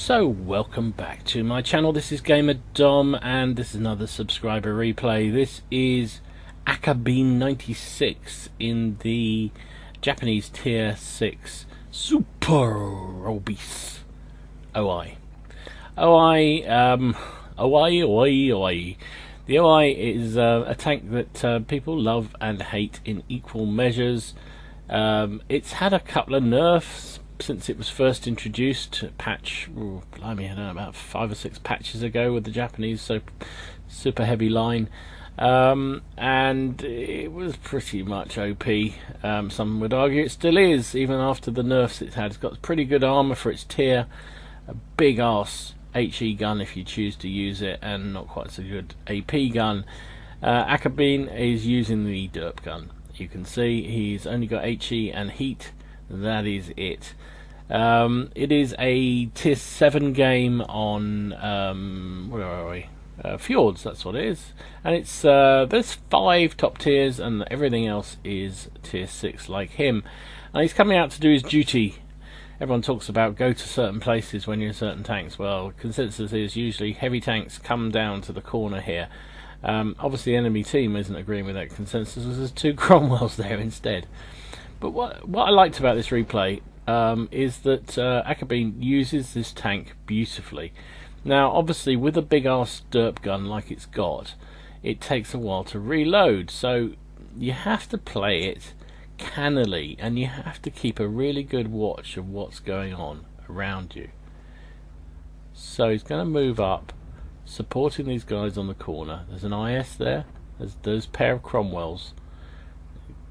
So welcome back to my channel. This is Gamer Dom and this is another subscriber replay. This is Attribution 96 in the Japanese tier 6 super obese OI. OI. The OI is a tank that people love and hate in equal measures. It's had a couple of nerfs since it was first introduced. Patch, blimey, I don't know, about 5 or 6 patches ago with the Japanese super heavy line, and it was pretty much OP. Some would argue it still is, even after the nerfs it's had. It's got pretty good armor for its tier, a big ass HE gun if you choose to use it, and not quite so good AP gun. Attribution is using the derp gun. You can see he's only got HE and heat. That is it. It is a tier 7 game on where are we? Fjords, that's what it is. And it's there's 5 top tiers and everything else is tier 6 like him. And he's coming out to do his duty. Everyone talks about go to certain places when you're in certain tanks. Well, consensus is usually heavy tanks come down to the corner here. Obviously the enemy team isn't agreeing with that consensus, there's 2 Cromwells there instead. But what I liked about this replay is that Attribution uses this tank beautifully. Now, obviously, with a big ass derp gun like it's got, it takes a while to reload. So you have to play it cannily, and you have to keep a really good watch of what's going on around you. So he's going to move up, supporting these guys on the corner. There's an IS there. There's those pair of Cromwells.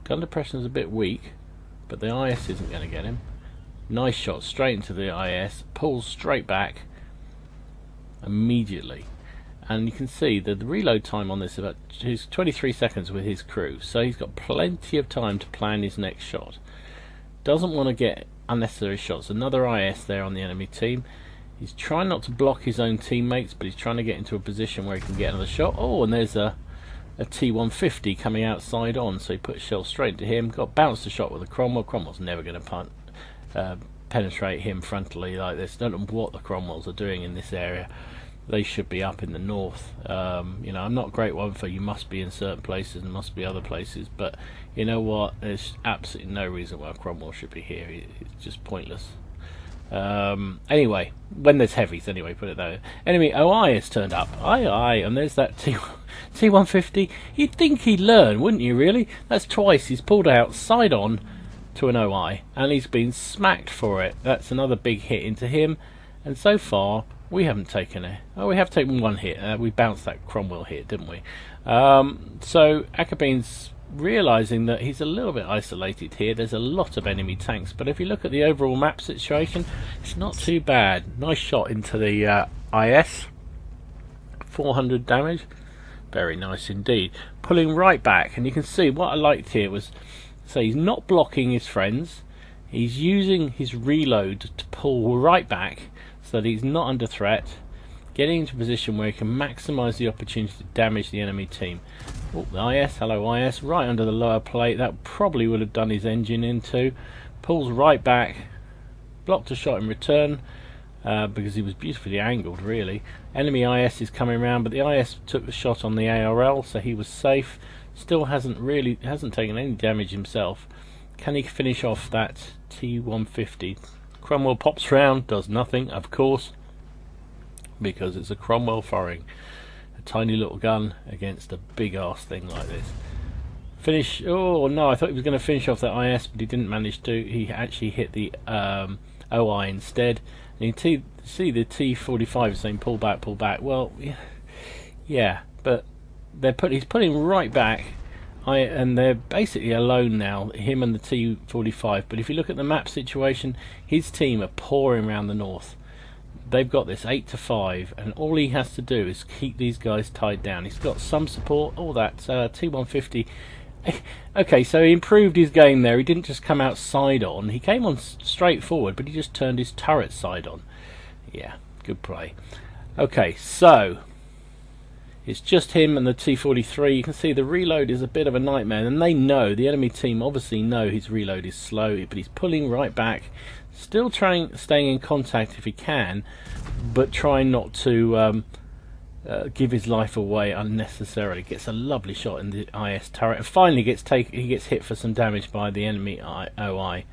Gun depression is a bit weak, but the IS isn't going to get him. Nice shot straight into the IS, pulls straight back immediately, and you can see that the reload time on this is 23 seconds with his crew, so he's got plenty of time to plan his next shot. Doesn't want to get unnecessary shots. Another IS there on the enemy team. He's trying not to block his own teammates, but he's trying to get into a position where he can get another shot. Oh, and there's a T-150 coming outside on, so he puts shell straight into him. Got bounced a shot with a Cromwell. Cromwell's never going to penetrate him frontally like this. Don't know what the Cromwells are doing in this area. They should be up in the north. You know, I'm not a great one for you must be in certain places and must be other places, but you know what? There's absolutely no reason why Cromwell should be here. It's just pointless. Anyway, when there's heavies, anyway, put it that way. Enemy OI has turned up. Aye, and there's that T-150. You'd think he'd learn, wouldn't you, really? That's twice he's pulled out side on to an OI, and he's been smacked for it. That's another big hit into him, and so far, we haven't taken it. Oh, we have taken one hit. We bounced that Cromwell hit, didn't we? So, Attribution's realising that he's a little bit isolated here. There's a lot of enemy tanks, but if you look at the overall map situation, it's not too bad. Nice shot into the IS, 400 damage, very nice indeed. Pulling right back, and you can see what I liked here was, so he's not blocking his friends, he's using his reload to pull right back so that he's not under threat, getting into a position where he can maximise the opportunity to damage the enemy team. Oh, the IS, hello IS, right under the lower plate. That probably would have done his engine into. Pulls right back, blocked a shot in return because he was beautifully angled, really. Enemy IS is coming around, but the IS took the shot on the ARL, so he was safe. Still hasn't taken any damage himself. Can he finish off that T-150? Cromwell pops round, does nothing, of course, because it's a Cromwell firing a tiny little gun against a big ass thing like this. Finish. Oh no, I thought he was going to finish off that IS, but he didn't manage to. He actually hit the OI instead. And you can see the T-45 saying pull back, pull back. Well, yeah, but he's putting right back, and they're basically alone now, him and the T-45. But if you look at the map situation, his team are pouring around the north. They've got this 8-5, and all he has to do is keep these guys tied down. He's got some support. Oh, that T-150. Okay, so he improved his game there. He didn't just come out side on. He came on straight forward, but he just turned his turret side on. Yeah, good play. Okay, so it's just him and the T-43. You can see the reload is a bit of a nightmare, and they know, the enemy team obviously know his reload is slow, but he's pulling right back, Still staying in contact if he can, but trying not to give his life away unnecessarily. Gets a lovely shot in the IS turret, and finally he gets hit for some damage by the enemy OI.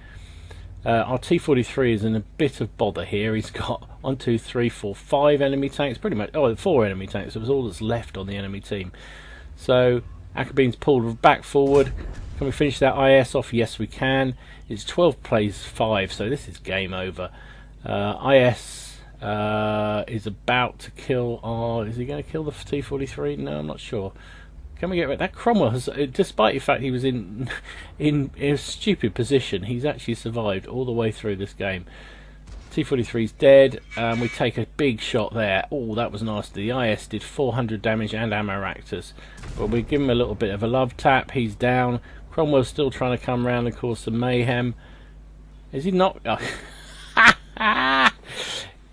Our T-43 is in a bit of bother here. He's got 1, 2, 3, 4, 5 enemy tanks, pretty much. Oh, 4 enemy tanks. It was all that's left on the enemy team. So Attribution's pulled back forward. Can we finish that IS off? Yes, we can. It's 12 plays 5, so this is game over. IS is about to kill. Is he going to kill the T-43? No, I'm not sure. Can we get rid of that? Cromwell has, despite the fact he was in a stupid position, he's actually survived all the way through this game. T-43's dead, and we take a big shot there. Oh, that was nasty. The IS did 400 damage and ammo ractors, but we give him a little bit of a love tap. He's down. Cromwell's still trying to come round and cause some mayhem. Is he not? Oh.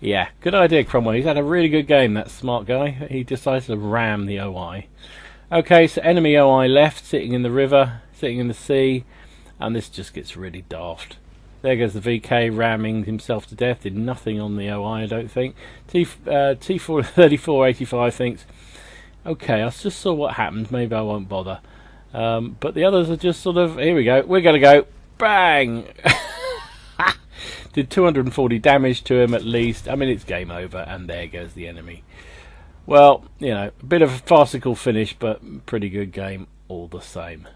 Yeah, good idea, Cromwell. He's had a really good game, that smart guy. He decides to ram the OI. Okay, so enemy OI left, sitting in the river, sitting in the sea, and this just gets really daft. There goes the VK ramming himself to death. Did nothing on the OI, I don't think. T-3485 thinks, okay, I just saw what happened, maybe I won't bother. But the others are just sort of, here we go, we're going to go, bang! Did 240 damage to him at least. I mean, it's game over, and there goes the enemy. Well, you know, a bit of a farcical finish, but pretty good game all the same.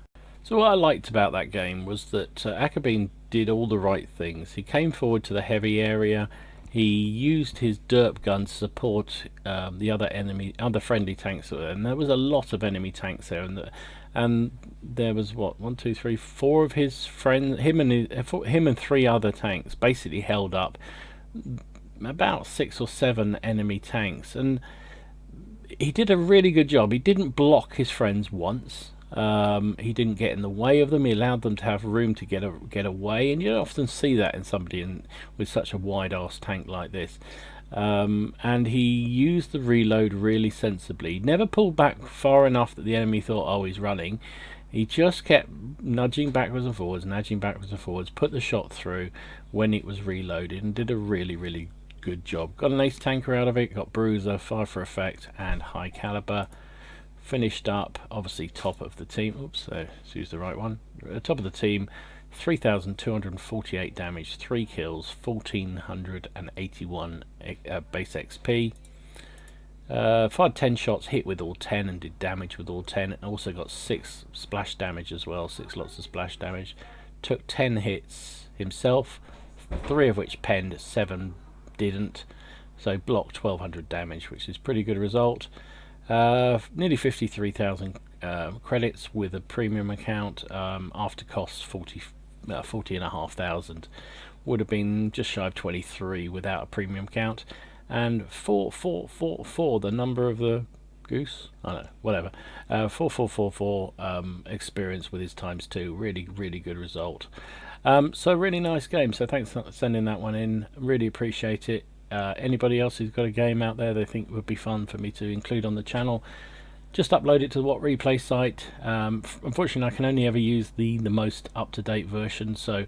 So what I liked about that game was that Attribution did all the right things. He came forward to the heavy area. He used his derp gun to support the other friendly tanks, and there was a lot of enemy tanks there, and there was what 1, 2, 3, 4 of his friends, him and 3 other tanks basically held up about 6 or 7 enemy tanks, and he did a really good job. He didn't block his friends once. He didn't get in the way of them. He allowed them to have room to get away, and you don't often see that in somebody with such a wide-ass tank like this. And he used the reload really sensibly. He never pulled back far enough that the enemy thought, oh, he's running. He just kept nudging backwards and forwards, put the shot through when it was reloaded, and did a really, really good job. Got an ace tanker out of it, got bruiser, fire for effect, and high caliber. Finished up, obviously top of the team. Oops, let's use the right one. Top of the team, 3,248 damage, 3 kills, 1,481 base XP. Fired 10 shots, hit with all 10, and did damage with all 10. And also got 6 splash damage as well, 6 lots of splash damage. Took 10 hits himself, 3 of which penned, 7 didn't. So blocked 1,200 damage, which is pretty good result. Nearly 53,000 credits with a premium account. After costs 40,500. Would have been just shy of 23 without a premium count. And 4,444, the number of the goose. I don't know, whatever. 4,444 experience with his ×2. Really, really good result. So really nice game. So thanks for sending that one in. Really appreciate it. Anybody else who's got a game out there they think would be fun for me to include on the channel, just upload it to the Wotreplays site. Unfortunately, I can only ever use the most up-to-date version, so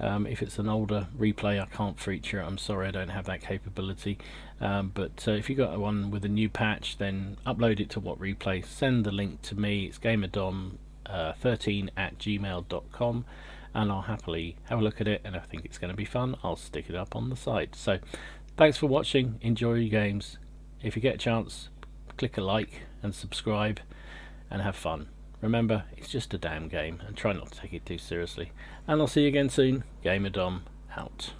if it's an older replay I can't feature it. I'm sorry, I don't have that capability. But if you got one with a new patch, then upload it to Wotreplays, send the link to me. It's gamerdom13@gmail.com, and I'll happily have a look at it, and if I think it's going to be fun, I'll stick it up on the site. So thanks for watching, enjoy your games. If you get a chance, click a like and subscribe and have fun. Remember, it's just a damn game, and try not to take it too seriously. And I'll see you again soon. GamerDom out.